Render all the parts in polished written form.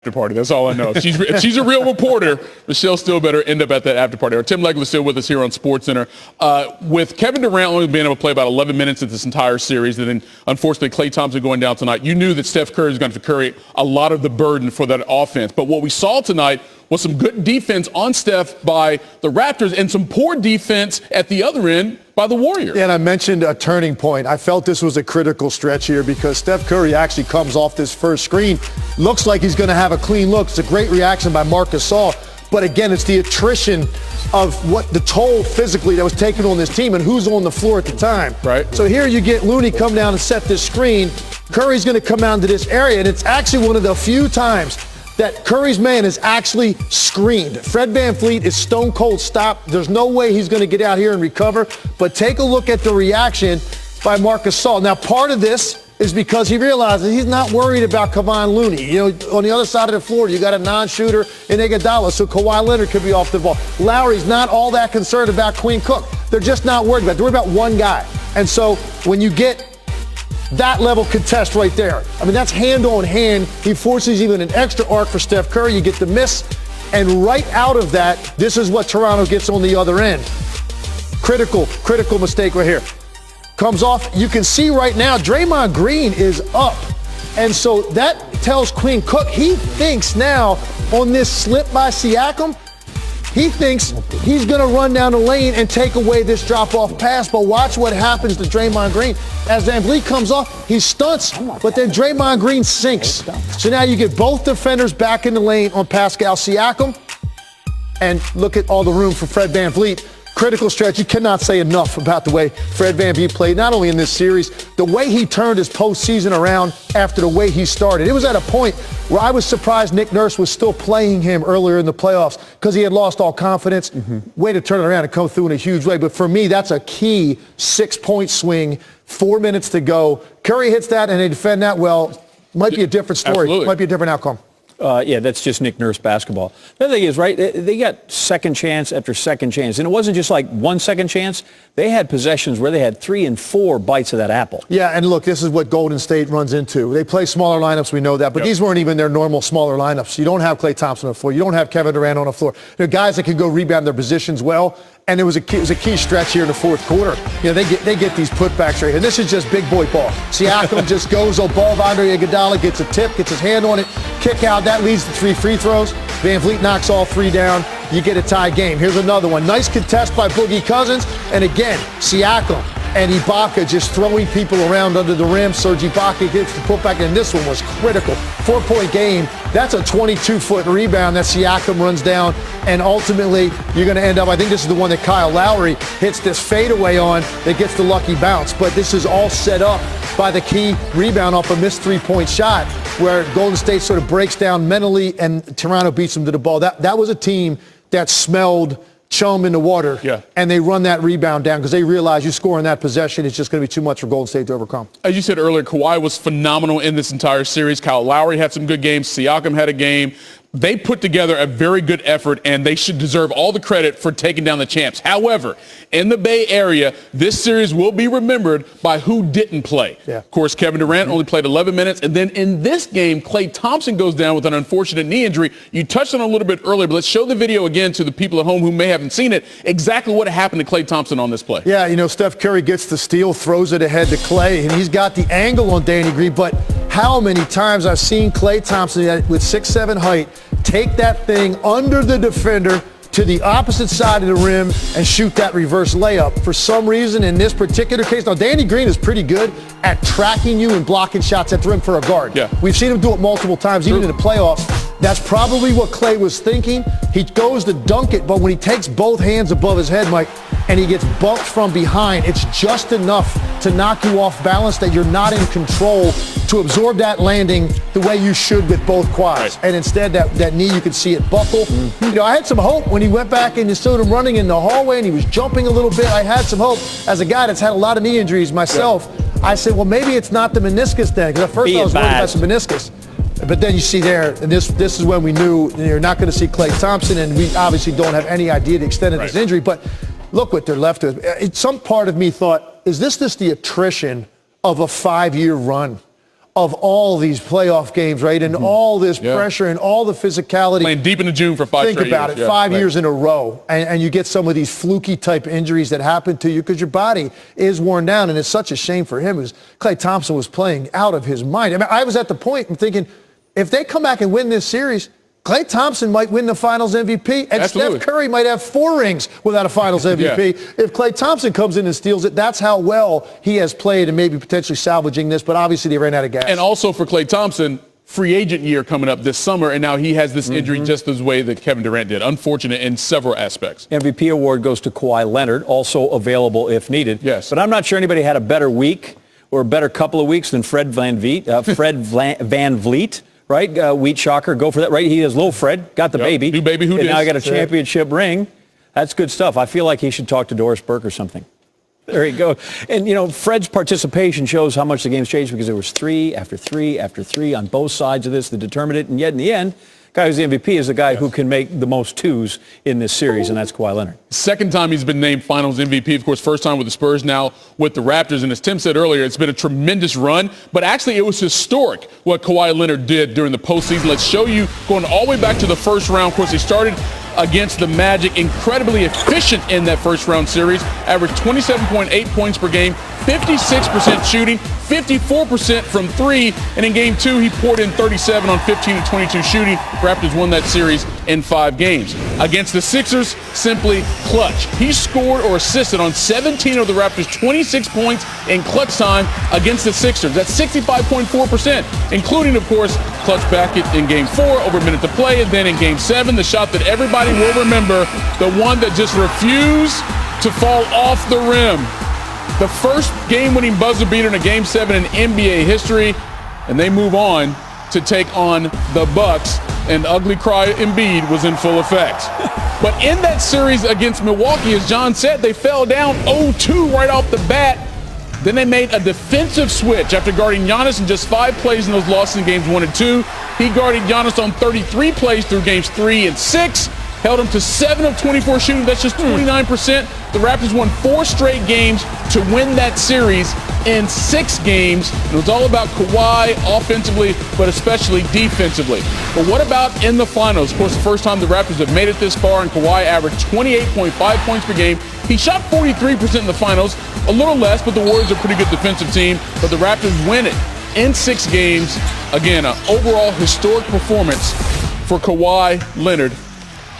after party. That's all I know. She's a real reporter. Michelle still better end up at that after party. Or Tim Legler still with us here on SportsCenter. With Kevin Durant only being able to play about 11 minutes in this entire series, and then unfortunately Klay Thompson going down tonight, you knew that Steph Curry is going to carry a lot of the burden for that offense. But what we saw tonight was some good defense on Steph by the Raptors and some poor defense at the other end by the Warriors. Yeah, and I mentioned a turning point. I felt this was a critical stretch here because Steph Curry actually comes off this first screen. Looks like he's going to have a clean look. It's a great reaction by Marc Gasol. But again, it's the attrition of what the toll physically that was taken on this team and who's on the floor at the time. Right. So here you get Looney come down and set this screen. Curry's going to come down to this area, and it's actually one of the few times that Curry's man is actually screened. Fred VanVleet is stone cold stopped. There's no way he's going to get out here and recover. But take a look at the reaction by Marc Gasol. Now, part of this is because he realizes he's not worried about Kevon Looney. You know, on the other side of the floor, you got a non-shooter in Iguodala, so Kawhi Leonard could be off the ball. Lowry's not all that concerned about Quinn Cook. They're just not worried about it. They're worried about one guy. And so when you get that level contest right there, I mean, that's hand on hand. He forces even an extra arc for Steph Curry. You get the miss, and right out of that, this is what Toronto gets on the other end. Critical mistake right here. Comes off. You can see right now, Draymond Green is up. And so that tells Quinn Cook, he thinks now on this slip by Siakam, he thinks he's going to run down the lane and take away this drop-off pass. But watch what happens to Draymond Green. As VanVleet comes off, he stunts, but then Draymond Green sinks. So now you get both defenders back in the lane on Pascal Siakam. And look at all the room for Fred VanVleet. Critical stretch. You cannot say enough about the way Fred VanVleet played, not only in this series, the way he turned his postseason around after the way he started. It was at a point where I was surprised Nick Nurse was still playing him earlier in the playoffs because he had lost all confidence. Way to turn it around and come through in a huge way. But for me, that's a key 6-point swing, 4 minutes to go. Curry hits that and they defend that well. Might be a different story. Absolutely. Might be a different outcome. Yeah, that's just Nick Nurse basketball. The other thing is, right, they got second chance after second chance. And it wasn't just like 1 second chance. They had possessions where they had 3 and 4 bites of that apple. Yeah, and look, this is what Golden State runs into. They play smaller lineups, we know that, but these weren't even their normal smaller lineups. You don't have Klay Thompson on the floor. You don't have Kevin Durant on the floor. They're guys that can go rebound their positions well, and it was a key stretch here in the fourth quarter. You know, they get these putbacks right here. And this is just big boy ball. Siakam just goes, ball Andre Iguodala gets a tip, gets his hand on it, kick out. That leads to 3 free throws. VanVleet knocks all 3 down. You get a tie game. Here's another one. Nice contest by Boogie Cousins. And again, Siakam and Ibaka just throwing people around under the rim. Serge Ibaka gets the putback, and this one was critical. 4-point game. That's a 22-foot rebound that Siakam runs down, and ultimately you're going to end up, I think this is the one that Kyle Lowry hits this fadeaway on that gets the lucky bounce. But this is all set up by the key rebound off a missed 3-point shot where Golden State sort of breaks down mentally and Toronto beats them to the ball. That was a team that smelled chum in the water, and they run that rebound down because they realize you score in that possession, it's just going to be too much for Golden State to overcome. As you said earlier, Kawhi was phenomenal in this entire series. Kyle Lowry had some good games. Siakam had a game. They put together a very good effort, and they should deserve all the credit for taking down the champs. However, in the Bay Area, this series will be remembered by who didn't play. Of course, Kevin Durant only played 11 minutes. And then in this game, Klay Thompson goes down with an unfortunate knee injury. You touched on it a little bit earlier, but let's show the video again to the people at home who may haven't seen it, exactly what happened to Klay Thompson on this play. Yeah, you know, Steph Curry gets the steal, throws it ahead to Klay, and he's got the angle on Danny Green, but how many times I've seen Klay Thompson with 6'7" height take that thing under the defender to the opposite side of the rim and shoot that reverse layup. For some reason, in this particular case, now Danny Green is pretty good at tracking you and blocking shots at the rim for a guard. We've seen him do it multiple times, even in the playoffs. That's probably what Klay was thinking. He goes to dunk it, but when he takes both hands above his head, Mike, and he gets bumped from behind, it's just enough to knock you off balance that you're not in control to absorb that landing the way you should with both quads. And instead, that knee, you could see it buckle. You know, I had some hope when he went back and you saw him running in the hallway and he was jumping a little bit. I had some hope. As a guy that's had a lot of knee injuries myself, I said, well, maybe it's not the meniscus then, because at first I was worried about the meniscus. But then you see there, and this is when we knew you're not going to see Klay Thompson, and we obviously don't have any idea the extent of his injury. But look what they're left with. Some part of me thought, is this just the attrition of a 5-year run of all these playoff games, right? And all this pressure and all the physicality. Playing deep into June for 5 straight years. Think about it, 5 years in a row. And you get some of these fluky type injuries that happen to you because your body is worn down. And it's such a shame for him as Klay Thompson was playing out of his mind. I mean, I was at the point I'm thinking, if they come back and win this series, Klay Thompson might win the Finals MVP, and Absolutely. Steph Curry might have 4 rings without a Finals MVP. If Klay Thompson comes in and steals it, that's how well he has played and maybe potentially salvaging this, but obviously they ran out of gas. And also for Klay Thompson, free agent year coming up this summer, and now he has this injury just the way that Kevin Durant did. Unfortunate in several aspects. MVP award goes to Kawhi Leonard, also available if needed. Yes. But I'm not sure anybody had a better week or a better couple of weeks than Fred Van Vliet. Right? Wheat shocker. Go for that. Right? He is little Fred. Got the baby. New baby who and dis. now I got a championship ring. That's good stuff. I feel like he should talk to Doris Burke or something. There you go. And, you know, Fred's participation shows how much the game's changed because there was 3 after 3 after 3 on both sides of this that determined it. And yet in the end, guy who's the MVP is the guy who can make the most twos in this series, and that's Kawhi Leonard. Second time he's been named Finals MVP. Of course, first time with the Spurs, now with the Raptors. And as Tim said earlier, it's been a tremendous run. But actually, it was historic what Kawhi Leonard did during the postseason. Let's show you going all the way back to the first round. Of course, he started against the Magic, incredibly efficient in that first round series, averaged 27.8 points per game, 56% shooting, 54% from 3, and in game 2 he poured in 37 on 15 and 22 shooting. Raptors won that series in 5 games. Against the Sixers, simply clutch. He scored or assisted on 17 of the Raptors' 26 points in clutch time against the Sixers. That's 65.4%, including, of course, clutch bucket in game 4, over a minute to play, and then in game 7, the shot that everybody will remember, the one that just refused to fall off the rim. The first game-winning buzzer beater in a Game 7 in NBA history, and they move on to take on the Bucks, and ugly cry Embiid was in full effect. But in that series against Milwaukee, as John said, they fell down 0-2 right off the bat. Then they made a defensive switch after guarding Giannis in just 5 plays in those losses in games 1 and 2. He guarded Giannis on 33 plays through games 3 and 6. Held him to 7 of 24 shooting. That's just 29%. The Raptors won 4 straight games to win that series in 6 games. It was all about Kawhi offensively, but especially defensively. But what about in the finals? Of course, the first time the Raptors have made it this far, and Kawhi averaged 28.5 points per game. He shot 43% in the finals, a little less, but the Warriors are a pretty good defensive team. But the Raptors win it in 6 games. Again, an overall historic performance for Kawhi Leonard.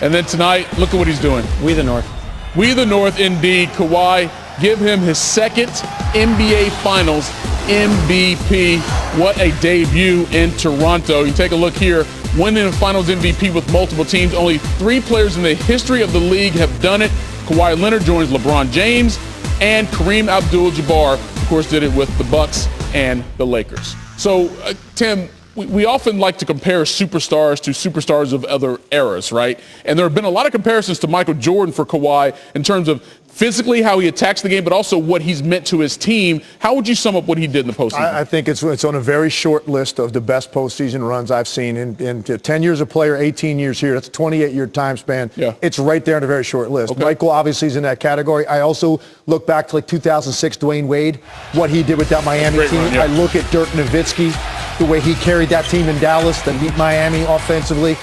And then tonight, look at what he's doing. We the North. We the North, indeed. Kawhi, give him his second NBA Finals MVP. What a debut in Toronto. You take a look here, winning a Finals MVP with multiple teams. Only 3 players in the history of the league have done it. Kawhi Leonard joins LeBron James, and Kareem Abdul-Jabbar, of course, did it with the Bucks and the Lakers. So, Tim, we often like to compare superstars to superstars of other eras, right? And there have been a lot of comparisons to Michael Jordan for Kawhi in terms of physically how he attacks the game, but also what he's meant to his team. How would you sum up what he did in the postseason? I think it's on a very short list of the best postseason runs I've seen in 10 years a player, 18 years here. That's a 28-year time span. Yeah. It's right there in a very short list. Okay. Michael obviously is in that category. I also look back to like 2006 Dwayne Wade, what he did with that Miami Great team. run, yeah. I look at Dirk Nowitzki, the way he carried that team in Dallas that beat Miami offensively.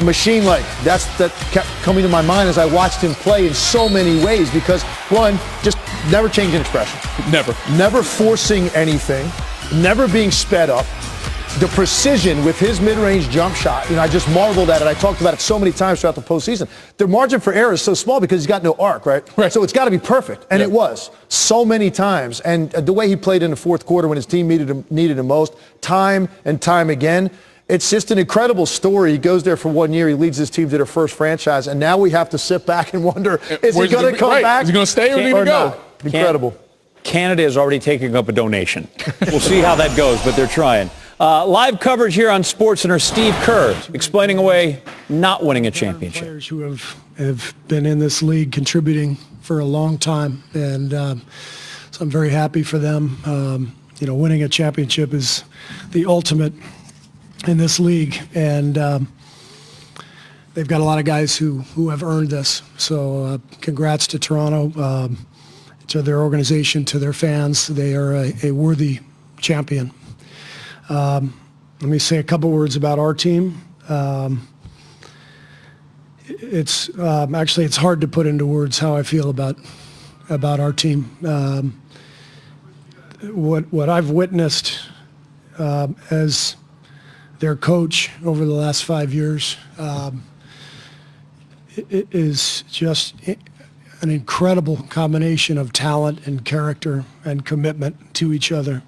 Machine-like. That kept coming to my mind as I watched him play in so many ways because, one, just never changing expression. Never forcing anything. Never being sped up. The precision with his mid-range jump shot, I just marveled at it. I talked about it so many times throughout the postseason. The margin for error is so small because he's got no arc, right? So it's got to be perfect, and it was so many times. And the way he played in the fourth quarter when his team needed him most, time and time again, it's just an incredible story. He goes there for 1 year. He leads his team to their first franchise, and now we have to sit back and wonder, is he going to come back? Is he going to stay or is he going to go? No. Incredible. Canada is already taking up a donation. We'll see how that goes, but they're trying. Live coverage here on SportsCenter. Steve Kerr explaining away not winning a championship. Players who have been in this league contributing for a long time, and so I'm very happy for them. Winning a championship is the ultimate in this league, and they've got a lot of guys who have earned this. So congrats to Toronto, to their organization, to their fans. They are a worthy champion. Let me say a couple words about our team. It's actually it's hard to put into words how I feel about our team. What I've witnessed as their coach over the last 5 years it is just an incredible combination of talent and character and commitment to each other.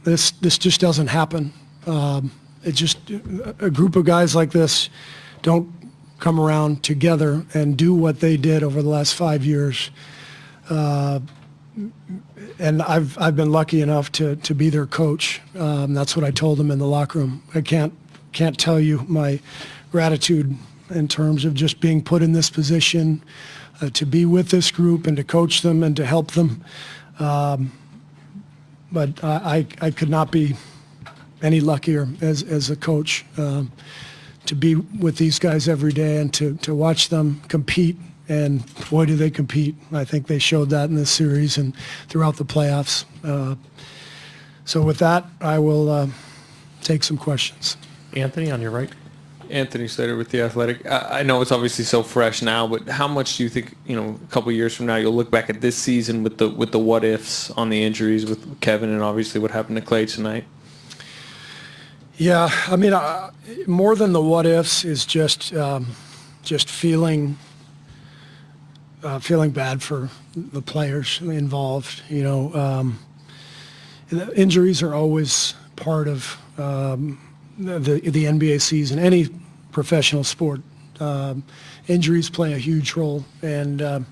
This just doesn't happen. It just a group of guys like this don't come around together and do what they did over the last 5 years. And I've been lucky enough to be their coach. That's what I told them in the locker room. I can't tell you my gratitude in terms of just being put in this position, to be with this group and to coach them and to help them. But I could not be any luckier as a coach to be with these guys every day and to watch them compete. And boy, do they compete. I think they showed that in this series and throughout the playoffs. So with that, I will take some questions. Anthony, on your right. Anthony Slater with The Athletic. I know it's obviously so fresh now, but how much do you think, a couple of years from now, you'll look back at this season with the what ifs on the injuries with Kevin and obviously what happened to Clay tonight? Yeah, I mean, more than the what ifs is just feeling bad for the players involved. The injuries are always part of the NBA season, any professional sport. Injuries play a huge role, and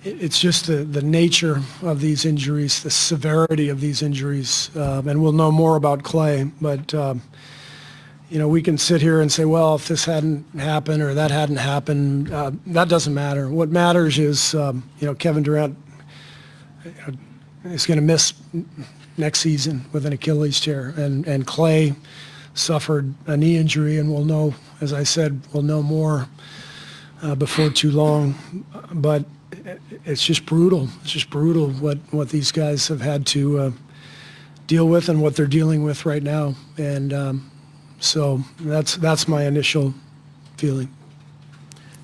it's just the nature of these injuries, the severity of these injuries, and we'll know more about Clay, but we can sit here and say, well, if this hadn't happened or that hadn't happened, that doesn't matter. What matters is, Kevin Durant is going to miss next season with an Achilles tear, and Clay suffered a knee injury, and we'll know, as I said, we'll know more before too long. But it's just brutal. It's just brutal what these guys have had to deal with and what they're dealing with right now. And so that's my initial feeling.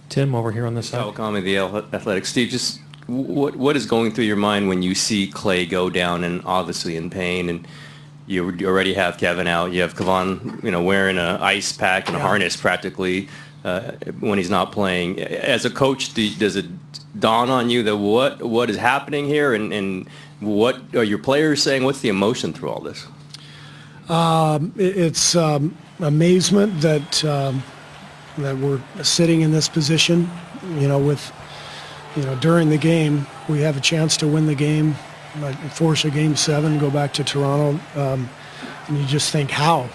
Tim, over here on this side. Kawakami, The Athletic. Steve, just what is going through your mind when you see Clay go down and obviously in pain, and you already have Kevin out, you have Kevon, wearing an ice pack and a harness practically when he's not playing. As a coach, does it dawn on you that what is happening here, and what are your players saying? What's the emotion through all this? It's amazement that we're sitting in this position, with. During the game, we have a chance to win the game, force a Game 7, go back to Toronto, and you just think, how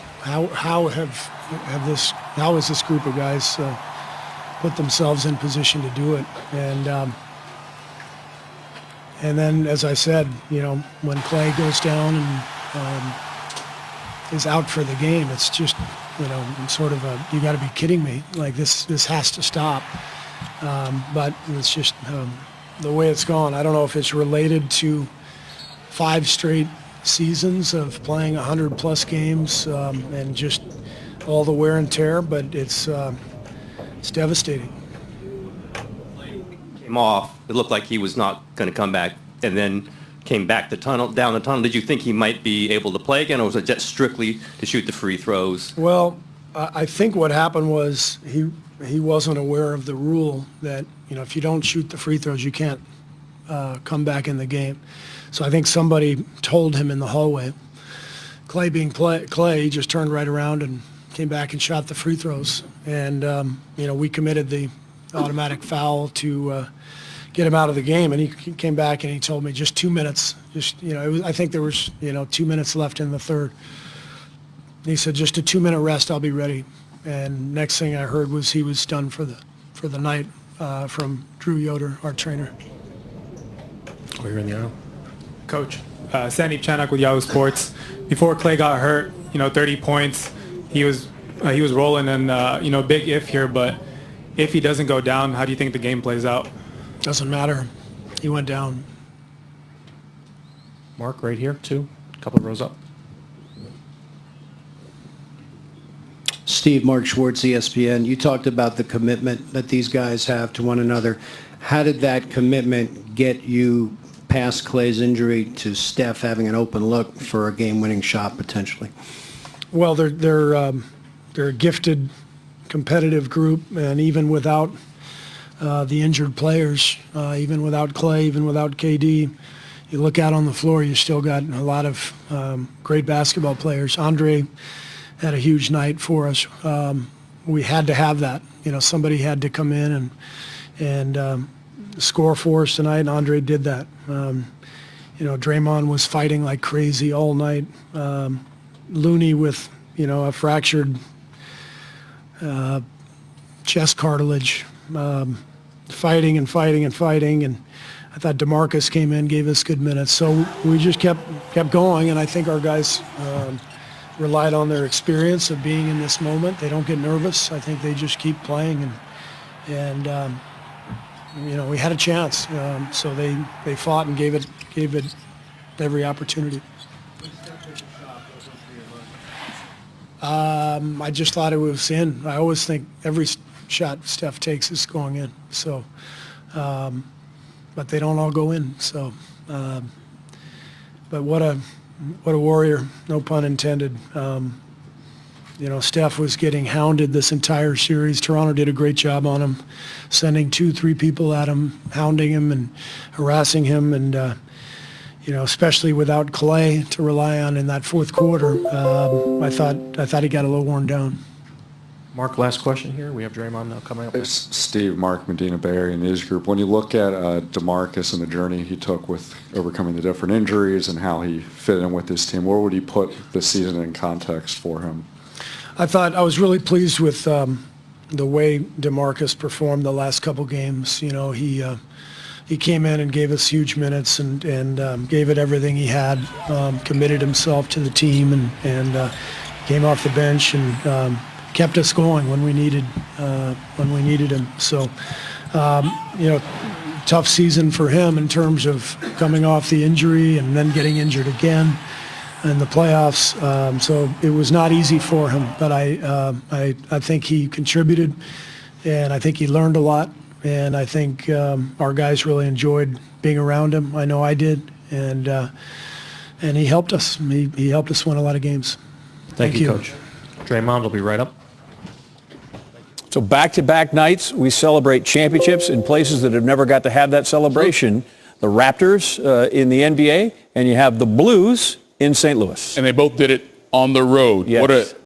is this group of guys put themselves in position to do it? And then, as I said, when Clay goes down and is out for the game, it's just, sort of you got to be kidding me. Like this has to stop. But it's just the way it's gone. I don't know if it's related to 5 straight seasons of playing 100-plus games and just all the wear and tear, but it's devastating. Came off. It looked like he was not going to come back, and then came back down the tunnel. Did you think he might be able to play again, or was it just strictly to shoot the free throws? Well, I think what happened was he wasn't aware of the rule that, if you don't shoot the free throws, you can't come back in the game. So I think somebody told him in the hallway. Clay being Clay, he just turned right around and came back and shot the free throws. And, we committed the automatic foul to get him out of the game. And he came back and he told me just 2 minutes. I think there was, 2 minutes left in the third. And he said, just a 2-minute rest, I'll be ready. And next thing I heard was he was done for the night from Drew Yoder, our trainer. Over here in the aisle. Coach, Sandeep Chanak with Yahoo Sports. Before Clay got hurt, 30 points. He was rolling, and big if here. But if he doesn't go down, how do you think the game plays out? Doesn't matter. He went down. Mark, right here, too. A couple of rows up. Steve, Mark Schwartz, ESPN. You talked about the commitment that these guys have to one another. How did that commitment get you past Clay's injury to Steph having an open look for a game-winning shot potentially? Well, they're a gifted, competitive group, and even without the injured players, even without Clay, even without KD, you look out on the floor, you still got a lot of great basketball players. Andre had a huge night for us. We had to have that. Somebody had to come in and score for us tonight, and Andre did that. Draymond was fighting like crazy all night. Looney with, a fractured chest cartilage, fighting and fighting and fighting, and I thought DeMarcus came in, gave us good minutes. So we just kept going, and I think our guys relied on their experience of being in this moment. They don't get nervous. I think they just keep playing, and we had a chance. So they fought and gave it every opportunity. I just thought it was in. I always think every shot Steph takes is going in. So, but they don't all go in. So, but what a warrior, no pun intended. Steph was getting hounded this entire series. Toronto did a great job on him, sending 2-3 people at him, hounding him and harassing him, and especially without Clay to rely on in that fourth quarter, I thought he got a little worn down. Mark, last question here. We have Draymond now coming up. It's Steve, Mark, Medina Bay, and his group. When you look at DeMarcus and the journey he took with overcoming the different injuries and how he fit in with his team, where would he put this season in context for him? I thought I was really pleased with the way DeMarcus performed the last couple games. He came in and gave us huge minutes and gave it everything he had, committed himself to the team, and came off the bench and kept us going when we needed him. So, tough season for him in terms of coming off the injury and then getting injured again in the playoffs. So it was not easy for him, but I think he contributed, and I think he learned a lot, and I think our guys really enjoyed being around him. I know I did, and he helped us. He helped us win a lot of games. Thank you, Coach. Draymond will be right up. So back-to-back nights, we celebrate championships in places that have never got to have that celebration. The Raptors in the NBA, and you have the Blues in St. Louis. And they both did it on the road. Yes. What a